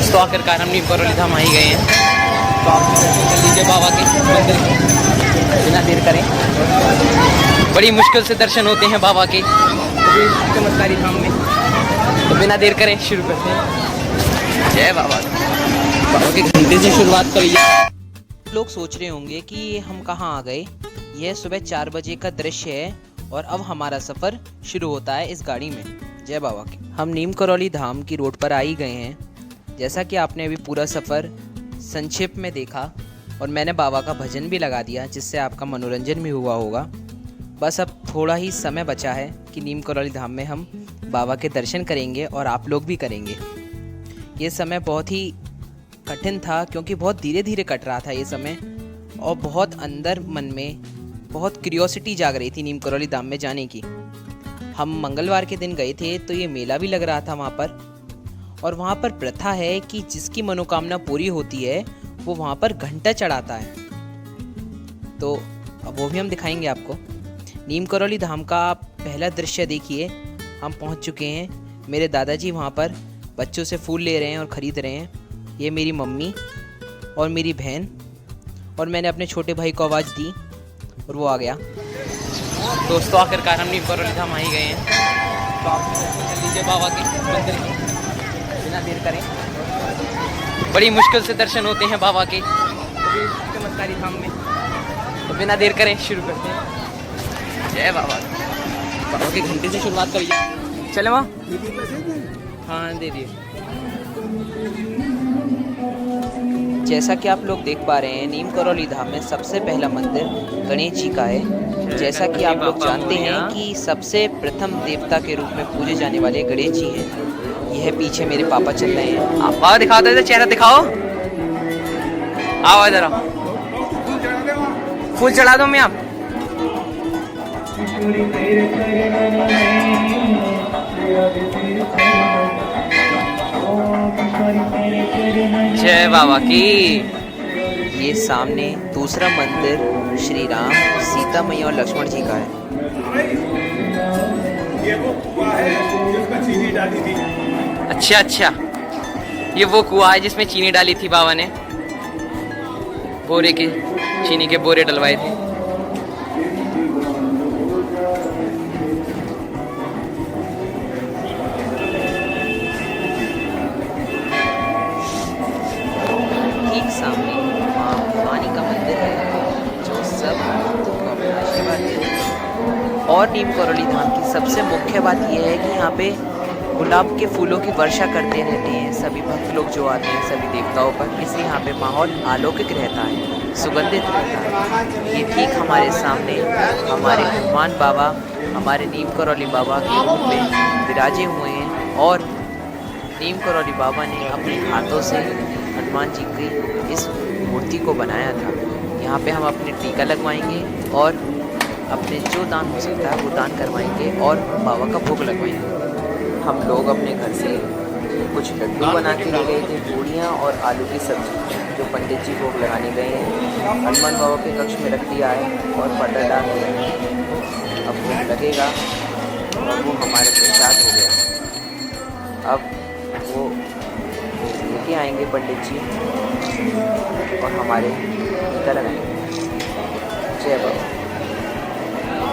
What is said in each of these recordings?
दोस्तों आखिरकार हम नीम करौली धाम आ ही गए हैं। तो आप दर्शन कर लीजिए बाबा के मंदिर के, बिना देर करें। बड़ी मुश्किल से दर्शन होते हैं बाबा के चमत्कारी धाम में। तो बिना देर करें शुरू करते हैं। जय बाबा। बाबा के घंटे से शुरुआत करिए। लोग सोच रहे होंगे कि हम कहाँ आ गए। यह सुबह 4 बजे का दृश्य है और अब हमारा सफ़र शुरू होता है इस गाड़ी में। जय बाबा के। हम नीम करौली धाम की रोड पर आ ही गए हैं। जैसा कि आपने अभी पूरा सफ़र संक्षेप में देखा और मैंने बाबा का भजन भी लगा दिया, जिससे आपका मनोरंजन भी हुआ होगा। बस अब थोड़ा ही समय बचा है कि नीम करौली धाम में हम बाबा के दर्शन करेंगे और आप लोग भी करेंगे। ये समय बहुत ही कठिन था क्योंकि बहुत धीरे धीरे कट रहा था ये समय, और बहुत अंदर मन में बहुत क्यूरियोसिटी जाग रही थी नीम करौली धाम में जाने की। हम मंगलवार के दिन गए थे तो ये मेला भी लग रहा था वहाँ पर, और वहाँ पर प्रथा है कि जिसकी मनोकामना पूरी होती है वो वहाँ पर घंटा चढ़ाता है। तो अब वो भी हम दिखाएंगे आपको। नीम करौली धाम का पहला दृश्य देखिए। हम पहुँच चुके हैं। मेरे दादाजी वहाँ पर बच्चों से फूल ले रहे हैं और ख़रीद रहे हैं। ये मेरी मम्मी और मेरी बहन, और मैंने अपने छोटे भाई को आवाज़ दी और वो आ गया। दोस्तों आखिरकार हम नीम करौली धाम आ ही गए हैं। तो आप दर्शन कर लीजिए बाबा के मंदिर के, बिना देर करें। बड़ी मुश्किल से दर्शन होते हैं बाबा के चमत्कारी धाम में। तो बिना देर करें शुरू करते हैं। जय बाबा। बाबा के घंटे से शुरुआत करिए। चले वहाँ। हाँ दे दिए। जैसा कि आप लोग देख पा रहे हैं, नीम करौली धाम में सबसे पहला मंदिर गणेश जी का है। जैसा कि आप लोग जानते हैं कि सबसे प्रथम देवता के रूप में पूजे जाने वाले गणेश जी हैं। यह पीछे मेरे पापा चल रहे हैं। आप बाबा दिखाओ, तो चेहरा दिखाओ। आओ इधर आओ। फूल चढ़ा दो मैं आप। जय बाबा की। ये सामने दूसरा मंदिर श्री राम, सीता मैया और लक्ष्मण जी का है। ये वो कुआं है जिसमें चीनी डाली थी। अच्छा, ये वो कुआं है जिसमें चीनी डाली थी बाबा ने। बोरे के चीनी के बोरे डलवाए थे। सामने माँ भवानी का मंदिर है जो सब भक्तों को अपना आशीर्वाद देते हैं। और नीम करौली धाम की सबसे मुख्य बात यह है कि यहाँ पे गुलाब के फूलों की वर्षा करते रहते हैं सभी भक्त लोग जो आते हैं सभी देवताओं पर, इसलिए यहाँ पे माहौल अलौकिक रहता है, सुगंधित रहता है। ये ठीक हमारे सामने हमारे हनुमान बाबा हमारे नीम करौली बाबा के रूप में विराजे हुए हैं, और नीम करौली बाबा ने अपने हाथों से हनुमान जी की इस मूर्ति को बनाया था। यहाँ पे हम अपने टीका लगवाएंगे और अपने जो दान हो सकता है वो दान करवाएंगे और बाबा का भोग लगवाएंगे। हम लोग अपने घर से कुछ लड्डू बना के ले गए थे, पूड़ियाँ और आलू की सब्जी, जो पंडित जी भोग लगाने गए हैं। हनुमान बाबा के कक्ष में रख दिया है और बटर डाल दिया है। अब भोग लगेगा और वो हमारा प्रसाद हो गया। अब वो लेके आएंगे पंडित जी और हमारे टीका लगाएंगे। जय बाबा।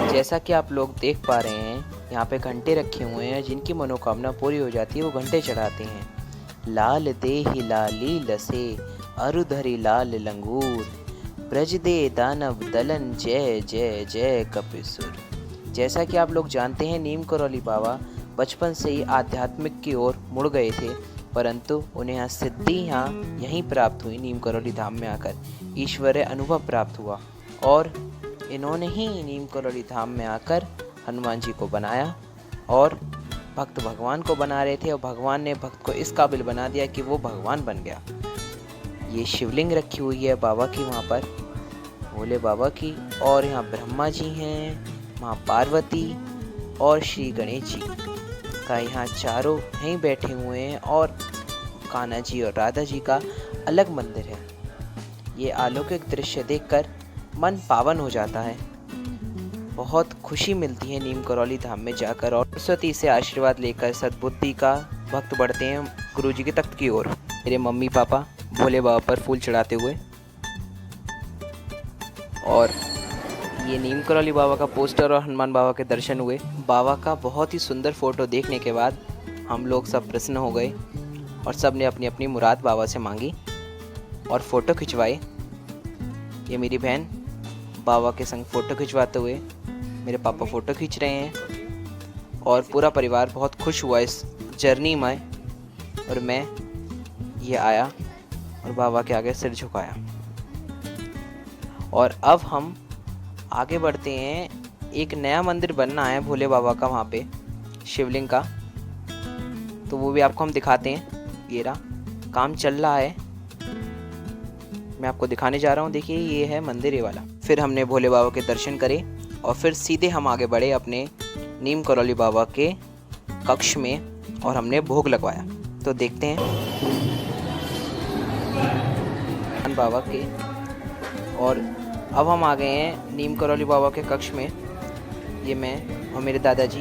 जैसा कि आप लोग देख पा रहे हैं, यहाँ पे घंटे रखे हुए हैं। जिनकी मनोकामना पूरी हो जाती है वो घंटे चढ़ाते हैं। लाल देहि लाली लसे अरुधरी लाल लंगूर, ब्रज दे दानव दलन जय जय जय कपिसुर। जैसा कि आप लोग जानते हैं, नीम करौली बाबा बचपन से ही आध्यात्मिक की ओर मुड़ गए थे, परंतु उन्हें यहाँ सिद्धि यहीं प्राप्त हुई। नीम करौली धाम में आकर ईश्वरीय अनुभव प्राप्त हुआ, और इन्होंने ही नीम करौली धाम में आकर हनुमान जी को बनाया, और भक्त भगवान को बना रहे थे और भगवान ने भक्त को इस काबिल बना दिया कि वो भगवान बन गया। ये शिवलिंग रखी हुई है बाबा की वहाँ पर, भोले बाबा की, और यहाँ ब्रह्मा जी हैं, माँ पार्वती और श्री गणेश जी का यहाँ चारों यहीं बैठे हुए हैं, और कान्हा जी और राधा जी का अलग मंदिर है। ये अलौकिक दृश्य देखकर मन पावन हो जाता है। बहुत खुशी मिलती है नीम करौली धाम में जाकर, और सरस्वती से आशीर्वाद लेकर सद्बुद्धि का भक्त बढ़ते हैं गुरु जी के तख्त की ओर। मेरे मम्मी पापा भोले बाबा पर फूल चढ़ाते हुए। और ये नीम करौली बाबा का पोस्टर और हनुमान बाबा के दर्शन हुए। बाबा का बहुत ही सुंदर फ़ोटो देखने के बाद हम लोग सब प्रसन्न हो गए और सब ने अपनी अपनी मुराद बाबा से मांगी और फ़ोटो खिंचवाए। ये मेरी बहन बाबा के संग फ़ोटो खिंचवाते हुए, मेरे पापा फ़ोटो खींच रहे हैं और पूरा परिवार बहुत खुश हुआ इस जर्नी में। और मैं ये आया और बाबा के आगे सिर झुकाया। और अब हम आगे बढ़ते हैं। एक नया मंदिर बनना है भोले बाबा का वहाँ पे, शिवलिंग का, तो वो भी आपको हम दिखाते हैं। ये रहा, काम चल रहा है, मैं आपको दिखाने जा रहा हूँ। देखिए ये है मंदिर, ये वाला। फिर हमने भोले बाबा के दर्शन करे और फिर सीधे हम आगे बढ़े अपने नीम करौली बाबा के कक्ष में और हमने भोग लगवाया। तो देखते हैं बाबा के। और अब हम आ गए हैं नीम करौली बाबा के कक्ष में। ये मैं और मेरे दादाजी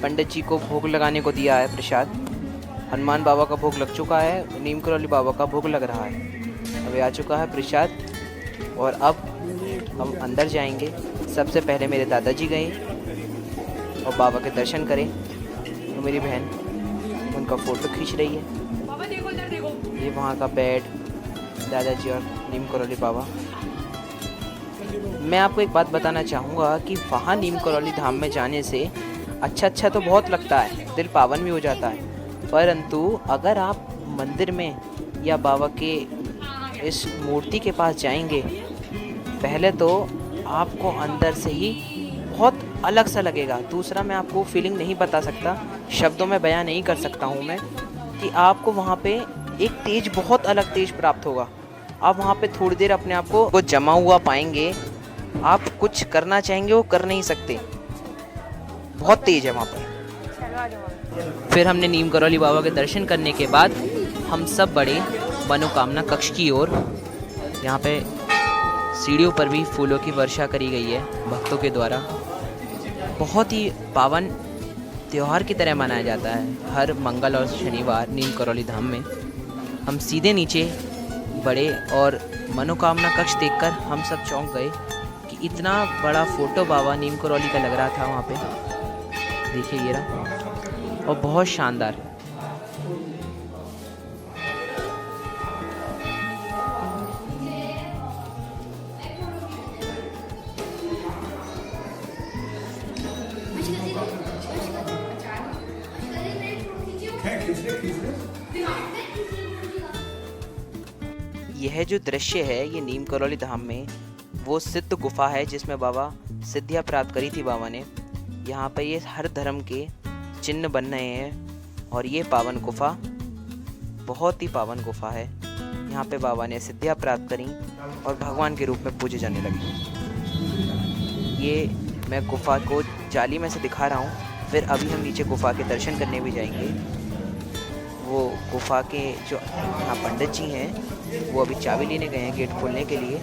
पंडित जी को भोग लगाने को दिया है प्रसाद। हनुमान बाबा का भोग लग चुका है, नीम करौली बाबा का भोग लग रहा है। अभी आ चुका है प्रसाद और अब हम अंदर जाएंगे। सबसे पहले मेरे दादाजी गए और बाबा के दर्शन करें। तो मेरी बहन उनका फ़ोटो खींच रही है। ये वहाँ का बेड, दादाजी और नीम करौली बाबा। मैं आपको एक बात बताना चाहूँगा कि वहाँ नीम करौली धाम में जाने से अच्छा तो बहुत लगता है, दिल पावन भी हो जाता है। परंतु अगर आप मंदिर में या बाबा के इस मूर्ति के पास जाएंगे, पहले तो आपको अंदर से ही बहुत अलग सा लगेगा। दूसरा, मैं आपको फीलिंग नहीं बता सकता, शब्दों में बयां नहीं कर सकता हूँ मैं, कि आपको वहाँ पे एक तेज, बहुत अलग तेज प्राप्त होगा। आप वहाँ पे थोड़ी देर अपने आप को जमा हुआ पाएंगे। आप कुछ करना चाहेंगे वो कर नहीं सकते, बहुत तेज है वहाँ पर। फिर हमने नीम करौली बाबा के दर्शन करने के बाद हम सब बड़े मनोकामना कक्ष की ओर। यहाँ पे सीढ़ियों पर भी फूलों की वर्षा करी गई है भक्तों के द्वारा। बहुत ही पावन त्यौहार की तरह मनाया जाता है हर मंगल और शनिवार नीम करौली धाम में। हम सीधे नीचे बड़े और मनोकामना कक्ष देखकर हम सब चौंक गए कि इतना बड़ा फ़ोटो बाबा नीम करौली का लग रहा था वहाँ पे। देखिए ये रहा, और बहुत शानदार। यह जो दृश्य है ये नीम करौली धाम में वो सिद्ध गुफा है जिसमें बाबा सिद्धियाँ प्राप्त करी थी बाबा ने। यहाँ पे ये हर धर्म के चिन्ह बन रहे हैं और ये पावन गुफा बहुत ही पावन गुफा है। यहाँ पे बाबा ने सिद्धियाँ प्राप्त करी और भगवान के रूप में पूजे जाने लगे। ये मैं गुफा को जाली में से दिखा रहा हूँ। फिर अभी हम नीचे गुफा के दर्शन करने भी जाएंगे। वो गुफा के जो यहाँ पंडित जी हैं वो अभी चाबी लेने गए हैं गेट खोलने के लिए।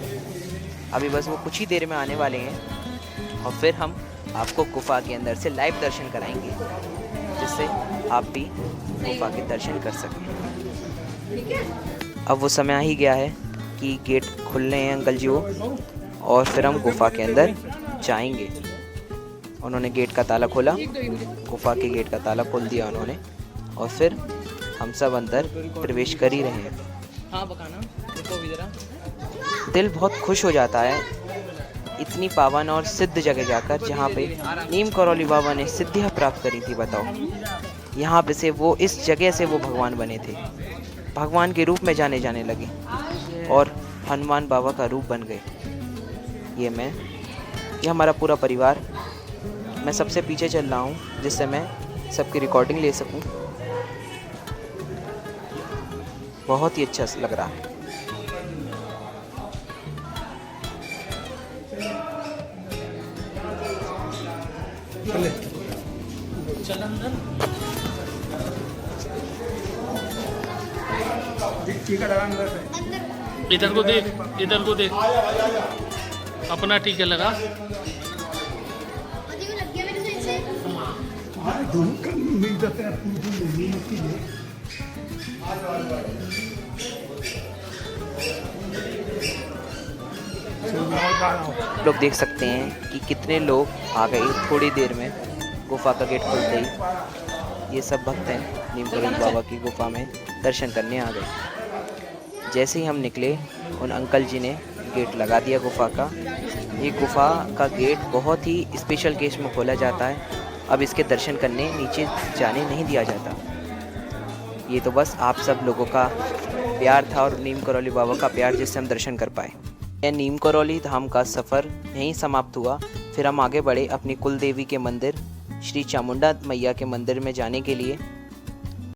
अभी बस वो कुछ ही देर में आने वाले हैं और फिर हम आपको गुफा के अंदर से लाइव दर्शन कराएंगे, जिससे आप भी गुफा के दर्शन कर सकें। अब वो समय आ ही गया है कि गेट खुलने हैं अंकल जी वो, और फिर हम गुफा के अंदर जाएंगे। उन्होंने गेट का ताला खोला, गुफा के गेट का ताला खोल दिया उन्होंने, और फिर हम सब अंदर प्रवेश कर ही रहे हैं। हाँ बकाना, देखो भी जरा। दिल बहुत खुश हो जाता है इतनी पावन और सिद्ध जगह जाकर, जहाँ पे नीम करौली बाबा ने सिद्धियाँ प्राप्त करी थी। बताओ, यहाँ पे से वो, इस जगह से वो भगवान बने थे, भगवान के रूप में जाने लगे और हनुमान बाबा का रूप बन गए। ये हमारा पूरा परिवार। मैं सबसे पीछे चल रहा हूँ जिससे मैं सबकी रिकॉर्डिंग ले सकूँ। बहुत ही अच्छा लग रहा है। चल अंदर। इधर को देख, इधर को देख, अपना टीका लगा। दिखा रहा हूँ। लोग देख सकते हैं कि कितने लोग आ गए थोड़ी देर में गुफा का गेट खुलते ही। ये सब भक्त हैं नीम करोली बाबा की गुफा में दर्शन करने आ गए। जैसे ही हम निकले उन अंकल जी ने गेट लगा दिया गुफा का। ये गुफा का गेट बहुत ही स्पेशल केस में खोला जाता है। अब इसके दर्शन करने नीचे जाने नहीं दिया जाता। ये तो बस आप सब लोगों का प्यार था और नीम करोली बाबा का प्यार जिससे हम दर्शन कर पाए। यह नीम करोली धाम का सफ़र यहीं समाप्त हुआ। फिर हम आगे बढ़े अपनी कुल देवी के मंदिर श्री चामुंडा मैया के मंदिर में जाने के लिए।